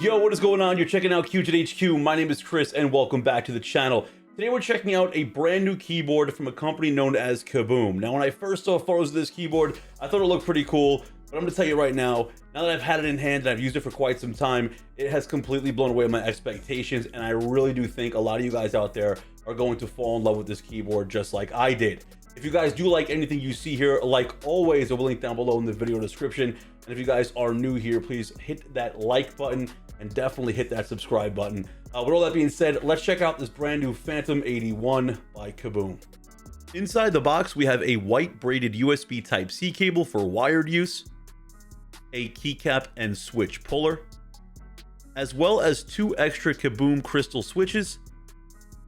Yo, what is going on? You're checking out HQ. My name is Chris and welcome back to the channel. Today we're checking out a brand new keyboard from a company known as KiiBOOM. Now when I first saw photos of this keyboard, I thought it looked pretty cool, but I'm gonna tell you right now that I've had it in hand and I've used it for quite some time, it has completely blown away my expectations, and I really do think a lot of you guys out there are going to fall in love with this keyboard just like I did. If you guys do like anything you see here, like always, I will link down below in the video description. And if you guys are new here, please hit that like button and definitely hit that subscribe button. With all that being said, let's check out this brand new Phantom 81 by KiiBOOM. Inside the box, we have a white braided USB Type-C cable for wired use, a keycap and switch puller, as well as two extra KiiBOOM crystal switches.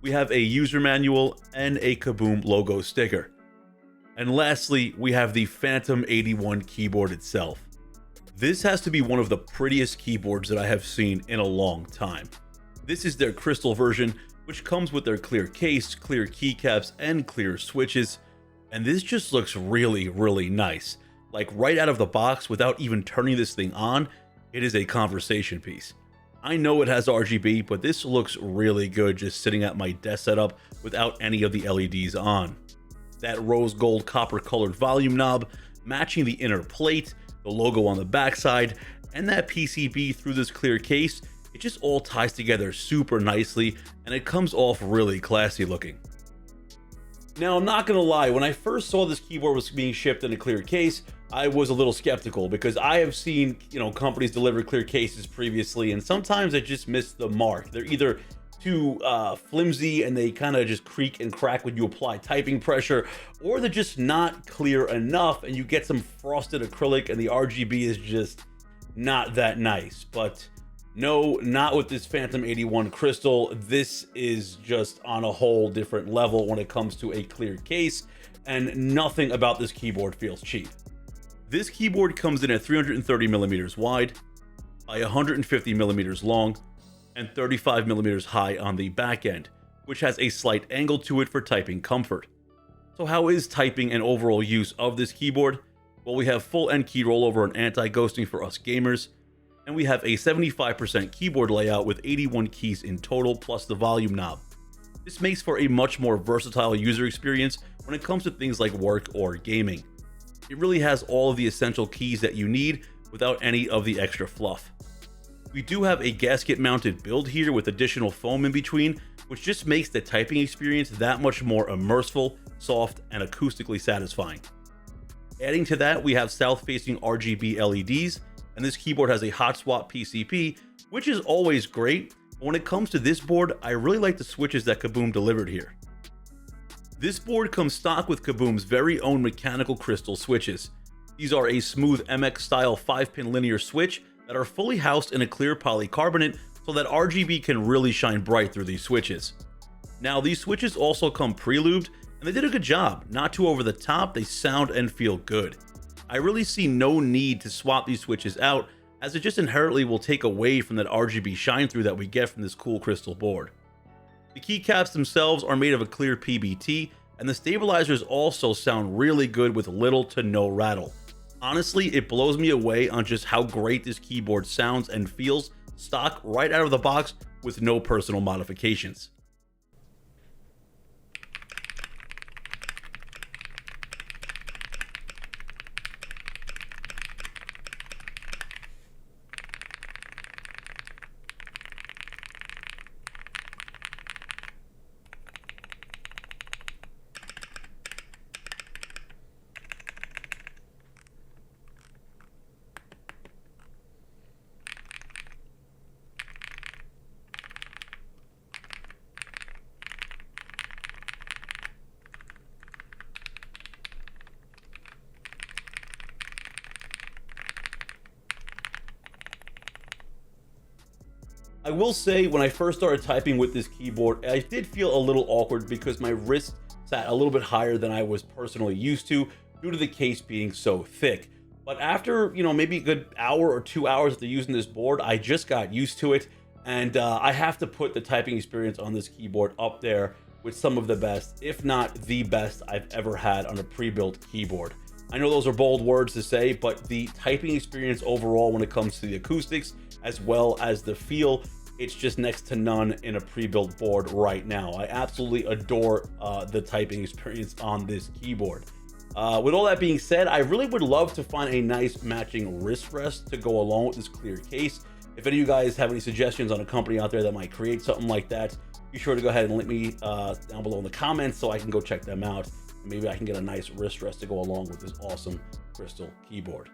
We have a user manual and a KiiBOOM logo sticker. And lastly, we have the Phantom 81 keyboard itself. This has to be one of the prettiest keyboards that I have seen in a long time. This is their crystal version, which comes with their clear case, clear keycaps, and clear switches. And this just looks really, really nice. Like right out of the box, without even turning this thing on, it is a conversation piece. I know it has RGB, but this looks really good just sitting at my desk setup without any of the LEDs on. That rose gold copper colored volume knob, matching the inner plate, the logo on the backside, and that PCB through this clear case, it just all ties together super nicely and it comes off really classy looking. Now, I'm not gonna lie, when I first saw this keyboard was being shipped in a clear case, I was a little skeptical because I have seen, companies deliver clear cases previously and sometimes they just miss the mark. They're either too flimsy and they kind of just creak and crack when you apply typing pressure, or they're just not clear enough and you get some frosted acrylic and the RGB is just not that nice. But no, not with this Phantom 81 crystal. This is just on a whole different level when it comes to a clear case, and nothing about this keyboard feels cheap. This keyboard comes in at 330 millimeters wide by 150 millimeters long and 35 millimeters high on the back end, which has a slight angle to it for typing comfort. So how is typing and overall use of this keyboard? Well, we have full end key rollover and anti-ghosting for us gamers, and we have a 75% keyboard layout with 81 keys in total plus the volume knob. This makes for a much more versatile user experience when it comes to things like work or gaming. It really has all of the essential keys that you need without any of the extra fluff. We do have a gasket mounted build here with additional foam in between, which just makes the typing experience that much more immersive, soft, and acoustically satisfying. Adding to that, we have south-facing RGB LEDs, and this keyboard has a Hotswap PCP, which is always great, but when it comes to this board, I really like the switches that KiiBOOM delivered here. This board comes stock with KiiBOOM's very own mechanical crystal switches. These are a smooth MX style 5-pin linear switch that are fully housed in a clear polycarbonate so that RGB can really shine bright through these switches. Now, these switches also come pre-lubed, and they did a good job. Not too over the top, they sound and feel good. I really see no need to swap these switches out, as it just inherently will take away from that RGB shine through that we get from this cool crystal board. The keycaps themselves are made of a clear PBT, and the stabilizers also sound really good with little to no rattle. Honestly, it blows me away on just how great this keyboard sounds and feels stock right out of the box with no personal modifications. I will say, when I first started typing with this keyboard, I did feel a little awkward because my wrist sat a little bit higher than I was personally used to due to the case being so thick. But after, maybe a good hour or 2 hours after using this board, I just got used to it. And I have to put the typing experience on this keyboard up there with some of the best, if not the best, I've ever had on a pre-built keyboard. I know those are bold words to say, but the typing experience overall when it comes to the acoustics as well as the feel. It's just next to none in a pre-built board right now. I absolutely adore the typing experience on this keyboard. With all that being said, I really would love to find a nice matching wrist rest to go along with this clear case. If any of you guys have any suggestions on a company out there that might create something like that, be sure to go ahead and let me down below in the comments so I can go check them out. Maybe I can get a nice wrist rest to go along with this awesome crystal keyboard.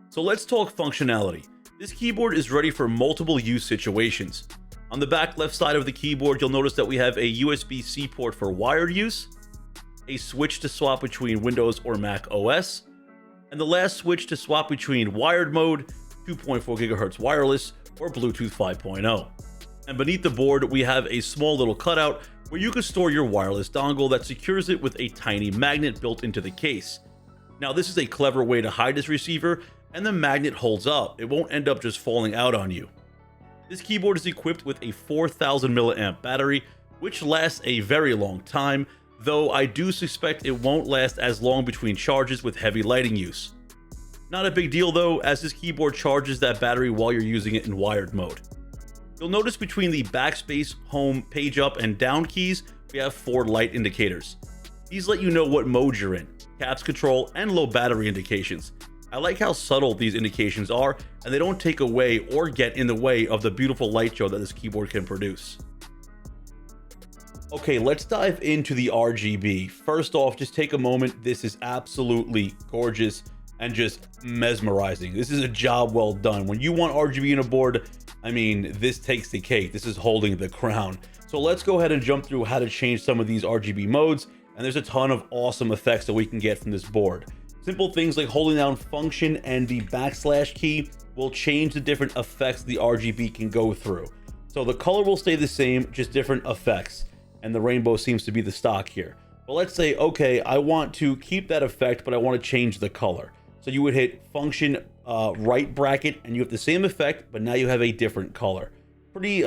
So let's talk functionality. This keyboard is ready for multiple use situations. On the back left side of the keyboard, you'll notice that we have a USB-C port for wired use, a switch to swap between Windows or Mac OS, and the last switch to swap between wired mode, 2.4 GHz wireless, or Bluetooth 5.0. And beneath the board, we have a small little cutout where you can store your wireless dongle that secures it with a tiny magnet built into the case. Now, this is a clever way to hide this receiver, and the magnet holds up. It won't end up just falling out on you. This keyboard is equipped with a 4000 milliamp battery, which lasts a very long time, though I do suspect it won't last as long between charges with heavy lighting use. Not a big deal though, as this keyboard charges that battery while you're using it in wired mode. You'll notice between the backspace, home, page up, and down keys, we have 4 light indicators. These let you know what mode you're in, caps control, and low battery indications. I like how subtle these indications are, and they don't take away or get in the way of the beautiful light show that this keyboard can produce. Okay, let's dive into the RGB. First off, just take a moment. This is absolutely gorgeous and just mesmerizing. This is a job well done. When you want RGB in a board, I mean, this takes the cake. This is holding the crown. So let's go ahead and jump through how to change some of these RGB modes, and there's a ton of awesome effects that we can get from this board. Simple things like holding down function and the backslash key will change the different effects the RGB can go through. So the color will stay the same, just different effects. And the rainbow seems to be the stock here. But let's say, okay, I want to keep that effect, but I want to change the color. So you would hit function right bracket and you have the same effect, but now you have a different color. Pretty,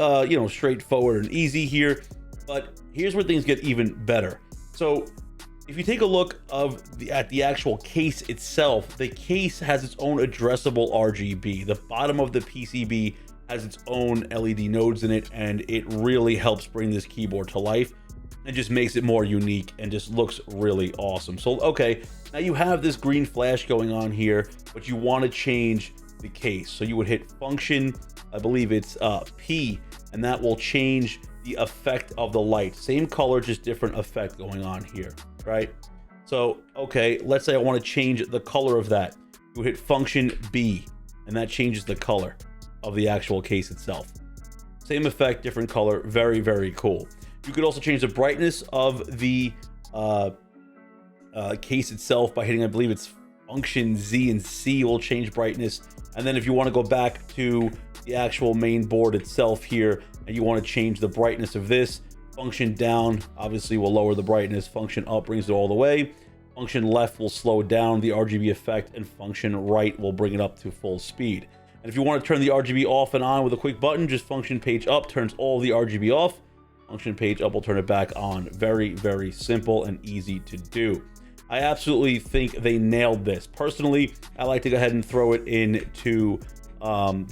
straightforward and easy here. But here's where things get even better. So if you take a look at the actual case itself, the case has its own addressable RGB. The bottom of the PCB has its own LED nodes in it, and it really helps bring this keyboard to life and just makes it more unique and just looks really awesome. So, okay, now you have this green flash going on here, but you want to change the case. So you would hit function, I believe it's P, and that will change the effect of the light. Same color, just different effect going on here. Right? So, okay, let's say I want to change the color of that. You hit function B, and that changes the color of the actual case itself. Same effect, different color. Very, very cool. You could also change the brightness of the case itself by hitting, I believe it's function Z, and C will change brightness. And then if you want to go back to the actual main board itself here, and you want to change the brightness of this, function down obviously will lower the brightness, function up brings it all the way, function left will slow down the RGB effect, and function right will bring it up to full speed. And if you want to turn the RGB off and on with a quick button, just function page up turns all the RGB off, function page up will turn it back on. Very, very simple and easy to do. I absolutely think they nailed this. Personally, I like to go ahead and throw it into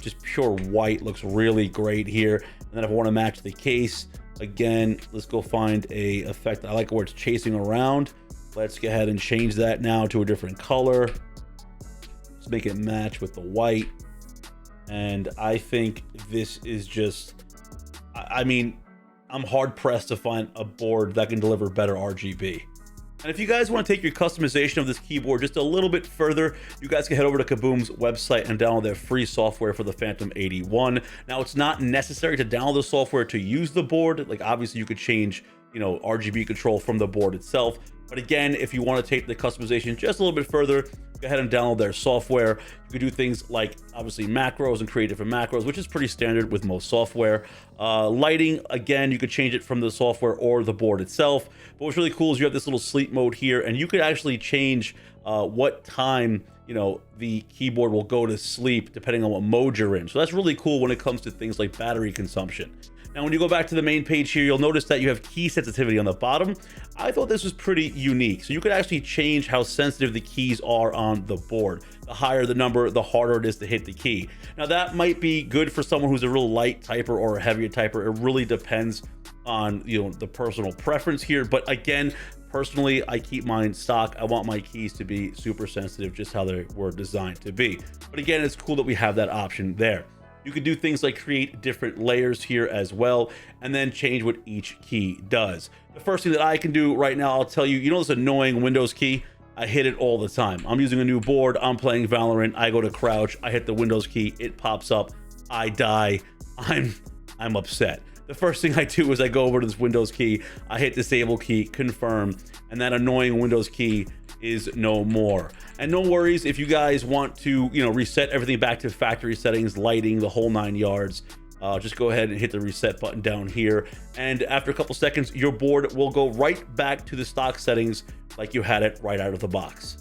just pure white. Looks really great here. And then if I want to match the case, again, let's go find a effect. I like where it's chasing around. Let's go ahead and change that now to a different color. Let's make it match with the white. And I think this is just, I mean, I'm hard pressed to find a board that can deliver better RGB. And if you guys want to take your customization of this keyboard just a little bit further, you guys can head over to KiiBOOM's website and download their free software for the Phantom 81. Now, it's not necessary to download the software to use the board. Like, obviously, you could change, RGB control from the board itself. But again, if you want to take the customization just a little bit further, go ahead and download their software. You can do things like, obviously, macros and create different macros, which is pretty standard with most software. Lighting, again, you could change it from the software or the board itself. But what's really cool is you have this little sleep mode here, and you could actually change what time, the keyboard will go to sleep depending on what mode you're in. So that's really cool when it comes to things like battery consumption. Now, when you go back to the main page here, you'll notice that you have key sensitivity on the bottom. I thought this was pretty unique. So you could actually change how sensitive the keys are on the board. The higher the number, the harder it is to hit the key. Now, that might be good for someone who's a real light typer or a heavier typer. It really depends on, you know, the personal preference here. But again, personally, I keep mine stock. I want my keys to be super sensitive, just how they were designed to be. But again, it's cool that we have that option there. You can do things like create different layers here as well, and then change what each key does. The first thing that I can do right now, I'll tell you, you know this annoying Windows key? I hit it all the time. I'm using a new board, I'm playing Valorant, I go to crouch, I hit the Windows key, it pops up, I die, I'm upset. The first thing I do is I go over to this Windows key, I hit disable key, confirm, and that annoying Windows key is no more. And no worries if you guys want to, you know, reset everything back to factory settings, lighting, the whole 9 yards. Just go ahead and hit the reset button down here. And after a couple seconds, your board will go right back to the stock settings like you had it right out of the box.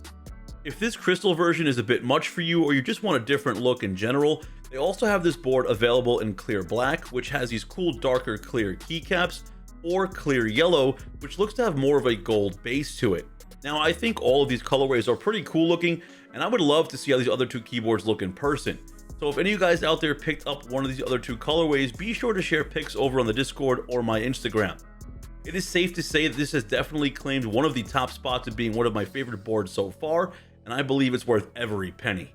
If this crystal version is a bit much for you, or you just want a different look in general, they also have this board available in clear black, which has these cool darker clear keycaps, or clear yellow, which looks to have more of a gold base to it. Now, I think all of these colorways are pretty cool looking, and I would love to see how these other two keyboards look in person. So if any of you guys out there picked up one of these other two colorways, be sure to share pics over on the Discord or my Instagram. It is safe to say that this has definitely claimed one of the top spots of being one of my favorite boards so far, and I believe it's worth every penny.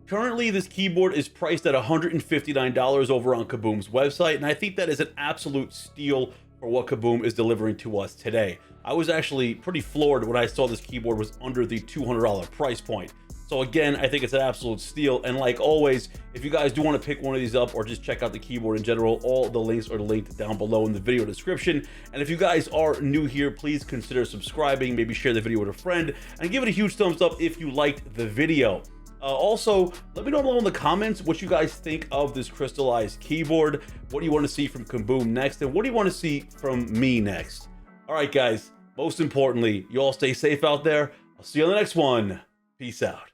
Currently, this keyboard is priced at $159 over on KiiBOOM's website, and I think that is an absolute steal for what KiiBOOM is delivering to us today. I was actually pretty floored when I saw this keyboard was under the $200 price point. So again, I think it's an absolute steal. And like always, if you guys do want to pick one of these up or just check out the keyboard in general, all the links are linked down below in the video description. And if you guys are new here, please consider subscribing, maybe share the video with a friend, and give it a huge thumbs up if you liked the video. Also, let me know below in the comments what you guys think of this crystallized keyboard. What do you want to see from KiiBOOM next? And what do you want to see from me next? All right, guys, most importantly, you all stay safe out there. I'll see you on the next one. Peace out.